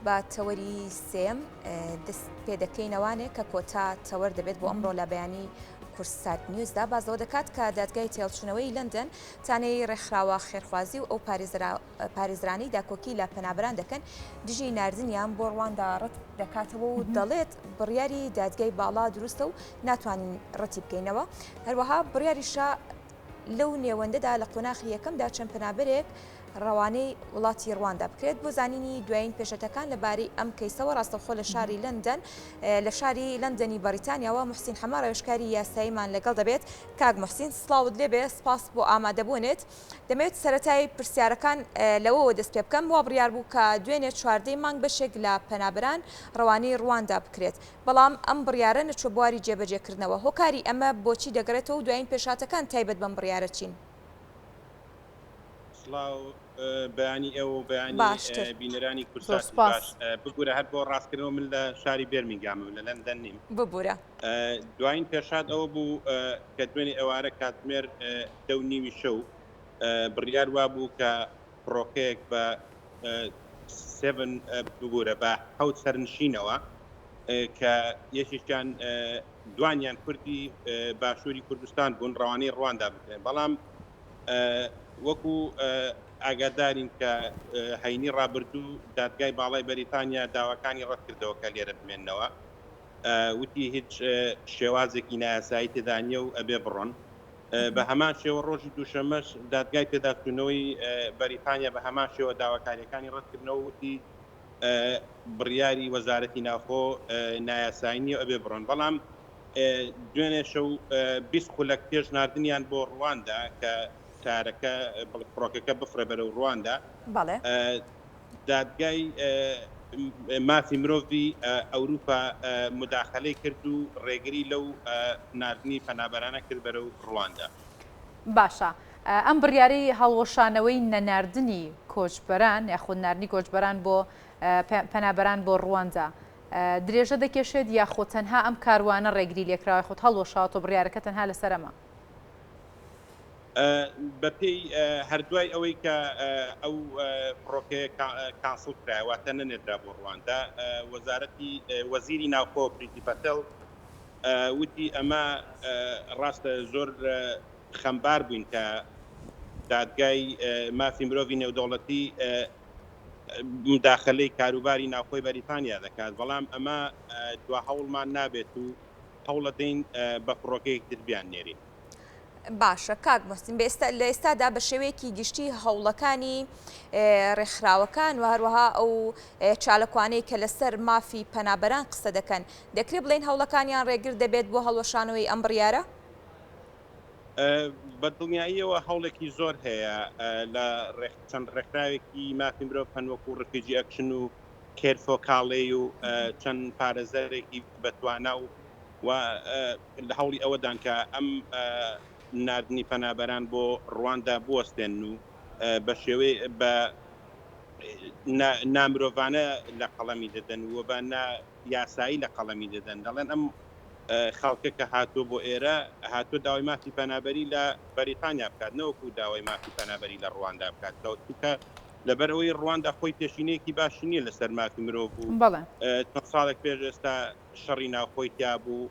بە تەوەری سێم دەست پێ دەکەینەوانێک کە کۆتا تەوەر دەبێت بۆ ئەمڕۆ لە بەیانی کورسات نیوزدا بازەوە دەکات کە دادگای تێڵچوونەوەی لەندەن تانەی ڕێکخراوە خێرخوازی و ئەو پارێزرانی داکۆکی لە پەنابران دەکەن دژی ناردنیان بۆ ڕواندا ڕەت دەکاتەوە و دەڵێت بڕیاری دادگای باڵا دروستە و ناتوانین ڕەتی بکەینەوە هەروەها بڕیاریشە لەو نێوەندەدا لە قۆناغی یەکەمدا چەند پەنابەرێک ڕەوانەی وڵاتی ڕواندا بکرێت بۆ زانینی دوایین پێشەتەکان لەبارەی ئەم کەیسەوە ڕاستەوخۆ لە شاری لەندەن لە شاری لەندەنی بەریتانیاوە موحسین حەما ڕێژکاری یاساییمان لەگەڵ دەبێت کاک موحسین سڵاوت لێبێ سپاس بۆ ئامادەبوونێت دەمەوێت سەرەتای پرسیارەکان لەوەوە دەست پێ بکەم وا بڕیار بوو کە دوێنێ چواردەی مانگ بەشێک لە پەنابران ڕەوانەی ڕواندا بکرێت بەڵام ئەم بڕیارە نەچوە بواری جێبەجێکردنەوە هۆکاری ئەمە بۆچی دەگرێتەوە و دوایین پێشاتەکان تایبەت بەم بڕیارە چین سڵاو بەیانی ئێوە بەیانی بینەرانی کورساتی باش بگورە هەر بۆ ڕاستکردنەوە من لە شاری بێرمینگامم لە لەندەن نیم ببوورە دوایین پێشاد ئەوە بوو کە دوێنێ ئێوارە کاتمێر دە نیوی شەو بڕیار وا بوو کە فڕۆکەیەک بە بگورە بە حەوت سەرنشینەوە کە یەکێکیان دوانیان کوردی باشووری کوردستان بوون ڕەوانەی ڕواندا بکرێن بەڵام وەکو ئاگادارین کە هەینی ڕابردوو دادگای باڵای بەریتانیا داواکانی ڕەت کردەوە کە لێرە بمێننەوە وتی هیچ شێوازێکی نایاسایی تێدا نیە و ئەبێ بڕۆن بە هەمان شێوە ڕۆژی دووشەمەش دادگای پێداچوونەوەی بەریتانیا بە هەمان شێوە داواکاریەکانی ڕەتکردنەوە وتی بڕیاری وەزارەتی ناوخۆ نایاسایی نیە ئەبێ بڕۆن بەڵام دوێنێ شەو 20 خولەک پێش ناردنیان بۆ ڕواندا کە کارەکە فڕۆکەکە بفرە بەرەو ڕواندا دادگای مافی مرۆڤی ئەوروپا مداخلەی کرد و ڕێگری لەو ناردنی پەنابەرانە کرد بەرەو ڕواندا باشە ئەم بڕیاری هەڵوەشانەوەی نەناردنی کۆچبەران یاخود ناردنی کۆچبەران بۆ پەنابەران بۆ ڕواندا درێژە دەکێشێت یاخۆ تەنها ئەم کاروانە ڕێگری لێکراوە خۆت هەڵوەشاتۆ بڕیارەکە تەنها لەسەرەمە بەپێی هەردوای ئەوەی کە ئەو فڕۆکەیە کانسڵ کرایواتە نەنێدرا بۆ ڕواندا وەزارەتی وەزیری ناوخۆ پریتی پەتەل وتی ئەمە ڕاستە زۆر خەمبار بووین کە دادگای مافی مرۆڤی نێودەوڵەتی مداخلەی کاروباری ناوخۆی بەریتانیا دەکات بەڵام ئەمە دوا هەوڵمان نابێت و هەوڵە دەین بە فڕۆکەیەک تربیان نێرین باشە کاک مەستین لە ئێستادا بە شێوەیەکی گشتی هەوڵەکانی ڕێکخراوەکان و هەروەها ئەو چالەکوانەی کە لەسەر مافی پەنابەران قسە دەکەن دەکرێت بڵین هەوڵەکانیان ڕێگر دەبێت بۆ هەڵوەشانەوەی ئەم بڕیارە بە دڵنیاییەوە هەوڵێکی زۆر هەیە لە چەند ڕێکخراوێکی مافی مرۆڤ هەنوەکو ڕفیجی ئەکشن و کێرفۆکاڵێ و چەند پارێزەرێکی بەتوانا و لە هەوڵی ئەوەدان کە ئەم ناردنی پەنابەران بۆ ڕواندا بوەستێن و بە شێوەی بە نامرۆڤانە لە قەڵەمی دەدەن و بە یاسایی لە قەڵەمی دەدەن دەڵێن ئەم خەڵکە کە هاتووە بۆ ئێرە هاتووە داوای مافی پەنابەری لە بەریتانیا بکات نەوەکو داوای مافی پەنابەری لە ڕواندا بکاتەوە چونکە لەبەرەوەی ڕواندا خۆی پێشینەیەکی باشی نییە لەسەر مافی مرۆڤ بوو چەند ساڵێک پێش ئێستا شەڕی ناوخۆی تیا بوو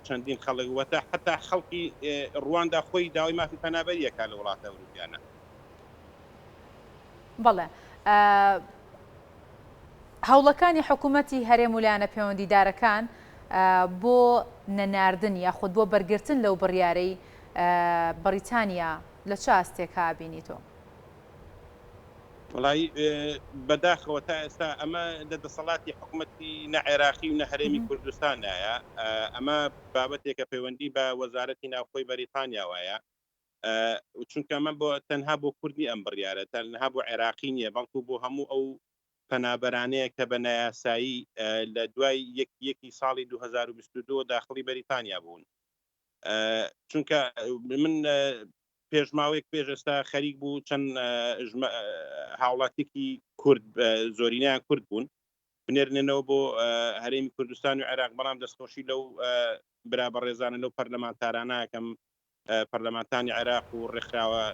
چەندین خەڵکوەتە حتا خەڵکی ڕواندا خۆی داوای مافی پەنابەریەکە لە وڵاتە ئەوروپیانە بەڵێ هەوڵەکانی حکوومەتی هەرێم و لایەنە پەیوەندیدارەکان بۆ نەناردن یاخود بۆ بەرگرتن لەو بڕیارەی بەریتانیا لە چ ئاستێکا بینیتۆ؟ وڵی بەداخەوە تا ئێستا ئەمە دەسەڵاتی حکوومەتی نە عێراقی و نە هەرێمی کوردستانایە ئەمە بابەتێکە پەیوەندی بە وەزارەتی ناوخۆی بەریتانیا وایە چونکە ئەمە بۆ تەنها بۆ کوردی ئەم بڕیارە تەنها بۆ عێراقی نییە بەڵکو بۆ هەموو ئەو پەنابەرانەیە کە بە نایاسایی لە دوای یەکی ساڵی 2022 داخلی بەریتانیا بوون چونکە من پێشماوەیەک پێش ئێستا خەریک بوو چەند هاوڵاتێکی کورد زۆرینیان کورد بوون بنێرنێنەوە بۆ هەرێمی کوردستان و عێراق بەڵام دەستخۆشی لەو برابەڕێزانە لەو پەرلەمانتارانە کەم پەرلەمانتانی عێراق و ڕێکخراوە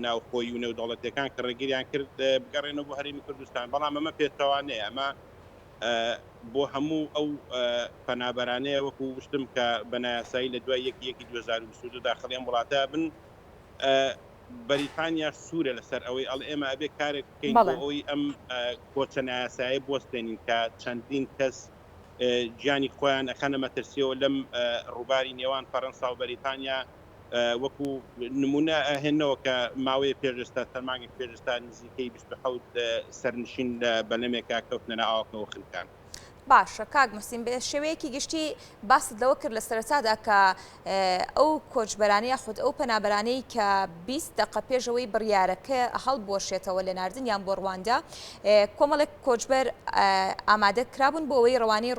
ناوخۆی و نێودەوڵەتەکان کە ڕێگریان کرد بگەڕێنەوە بۆ هەرێمی کوردستان بەڵام ئەمە پێچەوانەیە ئەمە بۆ هەموو ئەو پەنابەرانەیە وەکو وشتم کە بەنایاسایی لە دوای 2022 داخڵیان وڵاتە بن بەریتانیا سوورە لەسەر ئەوەی ئەڵ ئێمە ئەبێ کارێک بکەین بۆ ئەوەی ئەم کۆچە نایاسایی بوەستێنین کە چەندین کەس گیانی خۆیان ئەخەنە مەترسیەوە لەم ڕووباری نێوان فەڕەنسا و بەریتانیا وەکو نمونە هێنەوە کە ماوەیە پێشستا تەرمانێک پێشستا نزیکەی 27 سەرنشین لە بەلەمێکا کەوتنە ناوەکەوە خلکان. باشە کاک موحسین بە شێوەیەکی گشتی باست لەوە کرد لە سەرەتادا کە ئەو کۆچبەرانەیە خودت ئەو پەنابەرانەی کە 20 دقە پێشەوەی بڕیارەکە هەڵبۆشێتەوە لە ناردنیان بۆ ڕواندا کۆمەڵێک کۆچبەر ئامادە کرابوون بۆ ئەوەی ڕەوانەی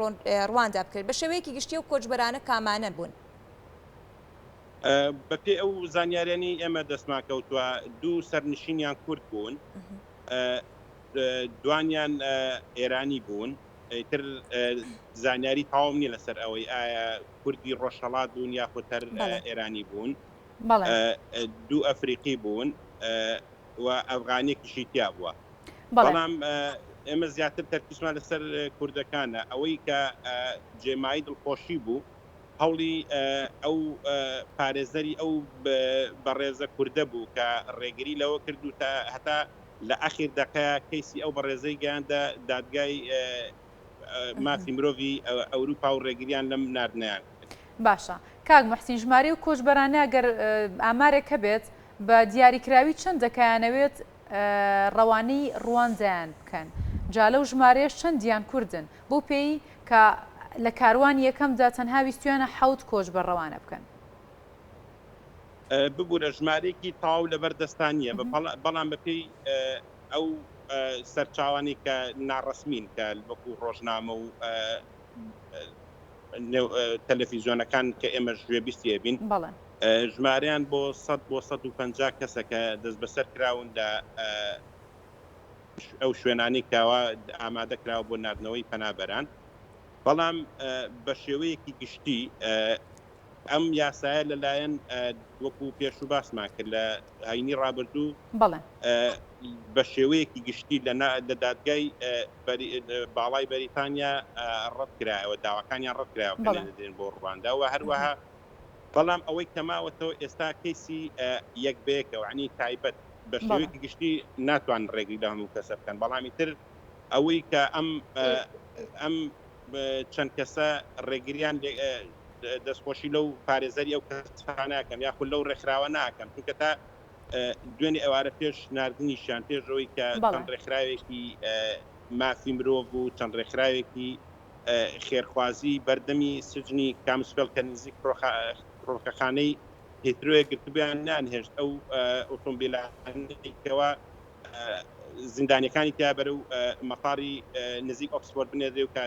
ڕواندا بکرد بە شێوەیەکی گشتی و کۆچبەرانە کامانە بوون. بەپێ ئەو زانیاریانی ئێمە دەستمان کەوتووە دوو سەرنشینیان کورد بوون دوانیان ئێرانی بوون تر زانیاری تاوام نیە لەسەر ئەوەی ئایا کوردی ڕۆژهەڵات بوون یاخۆتەر ئێرانی بوون دوو ئەفریقی بوون و ئەفغانێکیشی تیا بووە بەڵام ئێمە زیاتر تەرکیزمان لەسەر کوردەکانە ئەوەی کە جێمایی دڵخۆشی بوو هەوڵی ئەو پارێزەری ئەو بەڕێزە کوردە بوو کە ڕێگری لەوە کردو تا هەتا لە ئەخیر دەقەیە کەیسی ئەو بەڕێزەی گەیاندا دادگای مافی مرۆڤی ئەوروپا و ڕێگریان لەم ناردنیان. باشە کاک موحسین ژمارە و کۆچبەرانە ئەگەر ئامارێک هەبێت بە دیاریکراوی چەند دەکایانەوێت ڕەوانەی ڕواندایان بکەن جا لەو ژمارەیەش چەندیان کوردن بۆ پێی کە لە کاروان یەکەمدا تەنها ویستویانە 7 کۆچبەر ڕەوانە بکەن. ببوورە ژمارێکی تاو لەبەردەستانیە بەڵام بەپێی ئەو سەرچاوانی کە ناڕەسمین کە وەکو ڕۆژنامە و تەلەڤیزیۆنەکان کە ئێمە گوێبیستیە بین ژماریان بۆ 100 بۆ 150 کەسە کە دەست بەسەر کراون لە ئەو شوێنانی کاوە ئامادە کراوە بۆ ناردنەوەی پەنابەران بەڵام بە شێوەیەکی گشتی ئەم یاسایە لەلایەن وەکو پێش و باسمان کرد لە هاینی ڕابردوو بە شێوەیەکی گشتی لە دادگای باڵای بەریتانیا ڕەت کرایەوە داواکانیان ڕەت کرایەوە دێن بۆ ڕواندا و هەروەها بەڵام ئەوەی کەماوەتەوە ئێستا کەیسی یەکبەیەکەوە عنی تایبەت بە شێوەیەکی گشتی ناتوان ڕێگری لە هەموو کەسە بکەن بەڵامی تر ئەوەی کە ئەم چەند کەسە ڕێگریان دەستخۆشی لەو پارێزەری ئەو کەساناکەم یاخود لەو ڕێکخراوە ناکەم چونکە تا دوێنێ ئەوارە پێش ناردنیشیان پێشەوەی کە چەند ڕێکخراوێکی مافی مرۆڤ و چەند ڕێکخراوێکی خێرخوازی بەردەمی سجنی کامسفێل کە نزیک فڕۆکەخانەی هیترۆیە گرتبیان نانهێشت ئەو ئۆتۆمبیلەکەوە زیندانیەکانی تیا بەرە و مەتاڕی نزیک ئۆکسفۆرد بنێدرێ و کە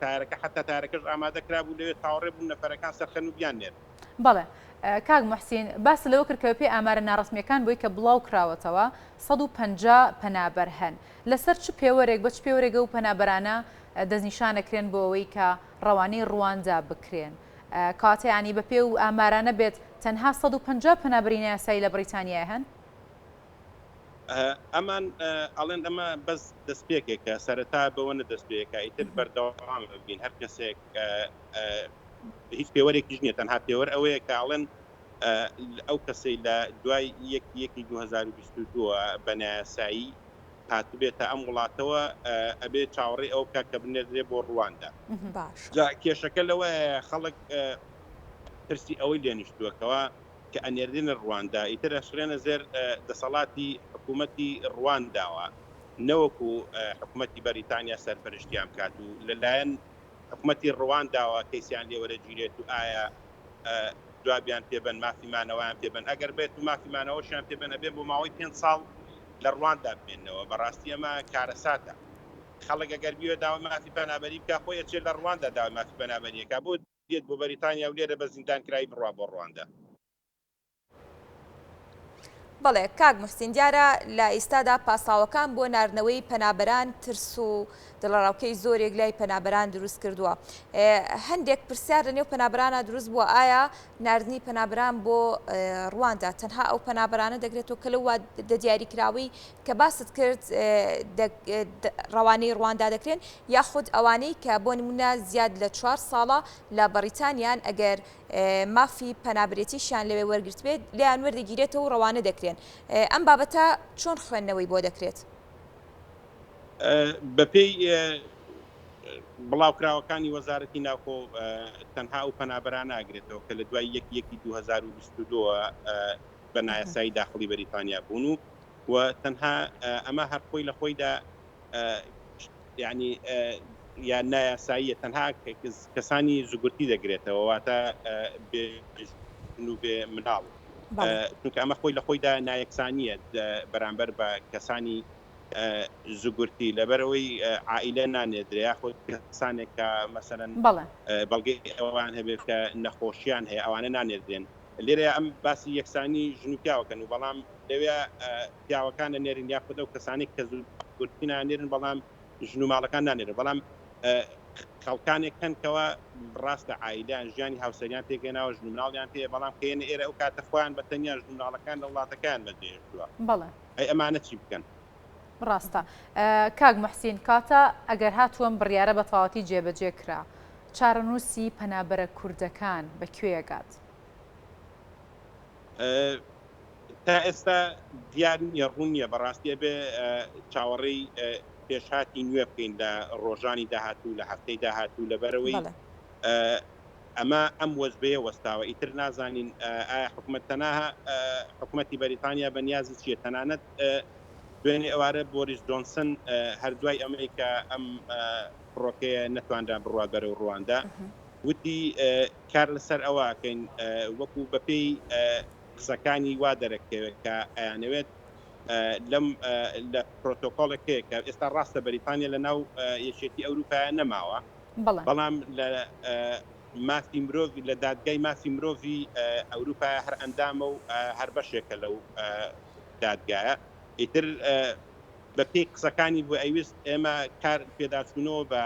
تارەکە حتا تارەکەش ئامادە کرا بوو لەوێ تاوەڕێ بوون نەفەرەکان سەرخەن و بیان نێر. بەڵێ کاک موحسین باس لەوە کردکەوە پێی ئامارە ناڕستمیەکان بۆی کە بڵاو کراوەتەوە 150 پەنابەر هەن لەسەر چ پێوەرێک بە چ پێوەرێگە و پەنابەرانە دەستنیشانەکرێن بۆ ئەوەی کە ڕەوانەی ڕواندا بکرێن کاتەیانی بە پێ و ئامارانە بێت تەنها 150 پەنابەری یاسایی لە بریتانیا هەن؟ ئەمان ئەڵێن ئەمە بەس دەستپێکێکە سەرەتا بەوەنە دەستپێکە ئیتر بەردەوام ببین هەر کەسێک هیچ پێوەرێکیش نییە تەنها پێوەەر ئەوەیە کە ئاڵێن ئەو کەسەی لە دوای 2022 بەنایاسایی هاتوبێتە ئەم وڵاتەوە ئەبێ چاوەڕێ ئەو کە بنێدرێ بۆ ڕواندا کێشەکە لەوە خەڵک ترسی ئەوەی لێنیشتووەکەوە کە ئەنێردنە ڕواندا ئیتر ئەشرێنە زێر دەسەڵاتی حکوومەتی ڕوانداوە نەوەکو حکوومەتی بەریتانیا سەرپەرشتیان بکات و لەلایەن حکوومەتی ڕوانداوە کەیسیان لێوەرەگیرێت و ئایا دوابیان پێبن مافیمانەوەیان پێبن ئەگەر بێت و مافیمانەوەشیان پێبن ئەبێ بۆ ماوەی 5 ساڵ لە ڕواندا بێنەوە بەڕاستی ئەمە کارەساتە خەڵک ئەگەر بیوە داوای مافی پەنابەری بکە خۆی ئەچێت لە ڕواندا داوای مافی پەنابەریەکە بۆ دێت بۆ بەریتانیا و لێرە بە زیندانکرایی بڕوا بۆ ڕواندا. بەڵێ کاک محسین دیارە لە ئێستادا پاساوەکان بۆ ناردنەوەی پەنابەران ترس و دڵڕاوکەی زۆرێک لای پەنابەران دروست کردووە. هەندێک پرسیار لە نێو پەنابەرانە دروست بووە ئایا ناردنی پەنابەران بۆ ڕواندا تەنها ئەو پەنابەرانە دەگرێتەوە کە لەو دیاریکراوی کە باست کرد ڕەوانەی ڕواندا دەکرێن یاخود ئەوانەی کە بۆ نمونە زیاد لە 4 ساڵە لە بەریتانیان ئەگەر مافی پەنابەتیشیان لەوێ وەرگرت بێت لیان وەردەگیرێتەوە و ڕەوانە دەکرێن. ئەم بابەتە چۆن خوێندنەوەی بۆ دەکرێت؟ بەپێی بڵاوکراوەکانی وەزارەتی ناوخۆ تەنها ئەو پەنابەران ناگرێتەوە کە لە دوای 1/1/2022 بە نایاسایی داخلی بەریتانیا بوون و تەنها ئەمە هەر خۆی لە خۆیدا یعنی یا نایاساییە تەنها کەسانی زوگورتی دەگرێتەوە واتە بێ مناڵ چونکە ئەمە خۆی لە خۆیدا نایەکسانیە بەرامبەر بە کەسانی زوگورتی لەبەرەوەی عائیلە نانێدرێ یاخۆ کەسانێک کە مەسەرەن بەڵگەی ئەوان هەبێت کە نەخۆشییان هەیە ئەوانە نانێدرێن لێرە ئەم باسی یەکسانی ژن و پیاوەکەن و بەڵام لەوێ پیاوەکانە نێرن یاخودە و کەسانێک کە زوگورتی نانێرن بەڵام ژن و ماڵەکان نانێرن بەڵام خەڵکانێک کەنکەوە ڕاستە عائیلیان ژیانی هاوسەریان تێگەناوە ژن و مناڵیان پێ بەڵام کەێنە ئێرە ئەو کاتە خۆیان بە تەنیا ژن و مناڵەکان لە وڵاتەکان بەجێهێشتووە ئەی ئەمانە چی بکەن؟ ڕاستە کاک محسین کاتە ئەگەر هاتووەم بڕیارە بە تەواوەتی جێبەجێ کرا چارەنووسی پەنابەرە کوردەکان بەکوێیەگات؟ تا ئێستا دیار نییە ڕوون نییە بەڕاستیە بێ چاوەڕێی پێشهاتی نوێ بکەین لە ڕۆژانی داهاتوو لە هەفتەی داهاتوو لەبەرەوەی ئەمە ئەم وەزبەیە وەستاوە ئیتر نازانین ئایا حکوومەت تەنها حکوومەتی بەریتانیا بەنیازی چیە تەنانەت دوێنێ ئەوارە بۆریس جۆنسن هەردوای ئەمریکا ئەم ڕۆکەیە نەتواندا بڕوات بەرەو ڕواندا وتی کار لەسەر ئەوەکەین وەکو بەپێی قسەکانی وا دەرەکەوێت کە ئەیانەوێت لەم لە پرۆتۆکۆڵێکەیە کە ئێستا ڕاستە بەریتانیا لە ناو یەکێتی ئەوروپایە نەماوە بەڵام لە مافی مرۆڤ لە دادگای مافی مرۆڤی ئەوروپای هەر ئەندامە و هەر بەشێکە لەو دادگایە ئیتر بە پێی قسەکانی بۆ ئەویست ئێمە کار پێداچوونەوە بە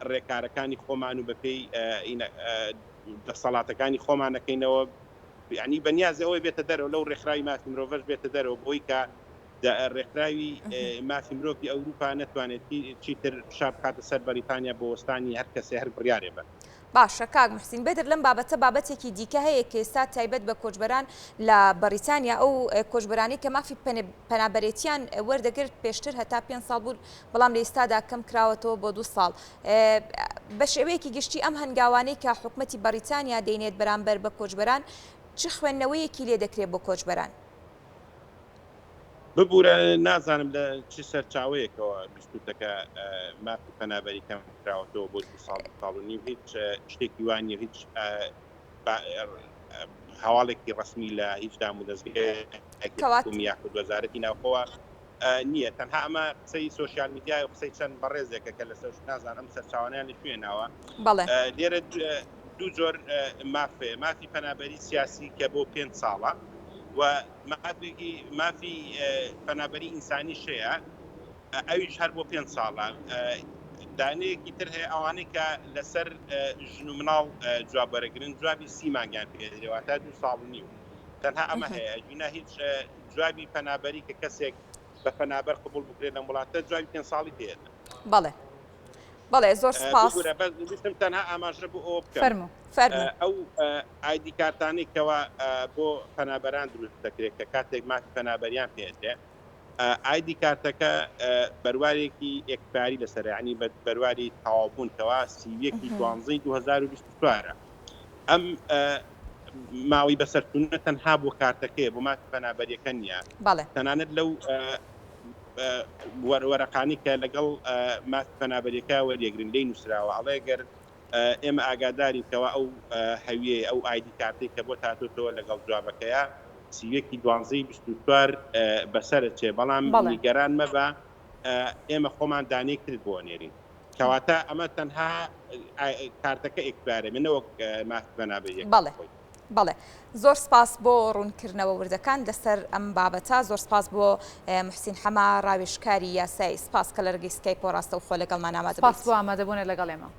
ڕێکارەکانی خۆمان و بەپێی دەسەڵاتەکانی خۆمانەکەینەوە ینی بەنیازی ئەوەی بێتە دەرەوە لەو ڕێکخراوی مافی مرۆڤش بێتە دەرەوە بۆی کە ڕێکخراوی مافی مرۆڤی ئەوروپا نەتوانێت چیتر شاب کاتە سەر بەریتانیا بۆ وەستانی هەر کەسێ هەر بڕیارێ بە. باشە کاک محسین بێدر لەم بابەتە بابەتێکی دیکە هەیە کە ئێستا تایبەت بە کۆچبەران لە بەریتانیا ئەو کۆچبەرانی کە مافی پەنابەرێتیان وەردەگرت پێشتر هەتا 5 ساڵ بوون بەڵام لە ئێستادا کەم کراوەتەوە بۆ 2 ساڵ بە شێوەیەکی گشتی ئەم هەنگاوانەی کە حکوومەتی بەریتانیا دەینێت بەرامبەر بە کۆچبەران چ خوێندنەوەیەکی لێ دەکرێت بۆ کۆچبەران؟ ببوورە نازانم لە چ سەرچاوەیەکەوە بیستوتەکە مافی پەنابەری کەم کراوەتەوە بۆ 2 ساڵ و نیم هیچ شتێکی وانە هیچ هەواڵێکی ڕسمی لە هیچ دام و دەستگای یاخود وەزارەتی ناوخۆوە نییە تەنها ئەمە قسەی سۆشیال میدیای و قسەی چەند بەڕێزێکە کە لە سەر نازانم سەرچاوانیان لە کوێناوە لێرە دوو جۆر مافی پەنابەری سیاسی کە بۆ 5 ساڵە و مافی پەنابەری ئینسانی شەیە ئەویش هەر بۆ 5 ساڵە دانەیەکی تر هەیە ئەوانەی کە لەسەر ژن و مناڵ جواب وەرەگرن جوابی 30 مانگیان پێدرێت تا 2 ساڵ و نیو تەنها ئەمە هەیە ژینە هیچ جوابی پەنابەری کە کەسێک بە پەنابەر قبول بکرێت لە وڵاتە جوابی 5 ساڵی پێدە. بەڵێ زۆر سپاس تەنها ئاماژە بۆ ئەوە بکەم ئەو ئایدی کارتانەی کەەوە بۆ پەنابەران دروست دەکرێت کە کاتێک مافی پەنابەریان پێدرێت ئایدی کارتەکە بەروارێکی ئێکپاری لەسەر ینی بەرواری تەواوبوونکەوە 12/12/2024 ئەم ماوەی بەسەرچوونە تەنها بۆ کارتەکەی بۆ مافی پەنابەریەکە نییە تەنانەت لەو وەرەقانی کە لەگەڵ مافی پەنابەریەکە وەریەگرن لێی نووسراوە ئەڵێگەر ئێمە ئاگاداریکەوە ئەو هەویە ئەو ئایدی کارتێک کە بۆ تاتۆتەوە لەگەڵ جوابەکەیە 12/12/24 بەسەرە چێ بەڵام نیگەران مەبە ئێمە خۆمان دانەی کرد بۆ نێرین کەواتە ئەمە تەنها کارتەکە ئێکبارە منەوە مافی پەنابەریەکە. بەڵێ زۆر سپاس بۆ ڕوونکردنەوە وردەکان لەسەر ئەم بابەتە زۆر سپاس بۆ محسین حەما ڕاوێژکاری یاسایی سپاس کە لە ڕگەی سکایپ ڕاستە و خۆ لەگەڵمان ئامادە سپاس بۆ ئامادەبوونە لەگەڵ ئێمە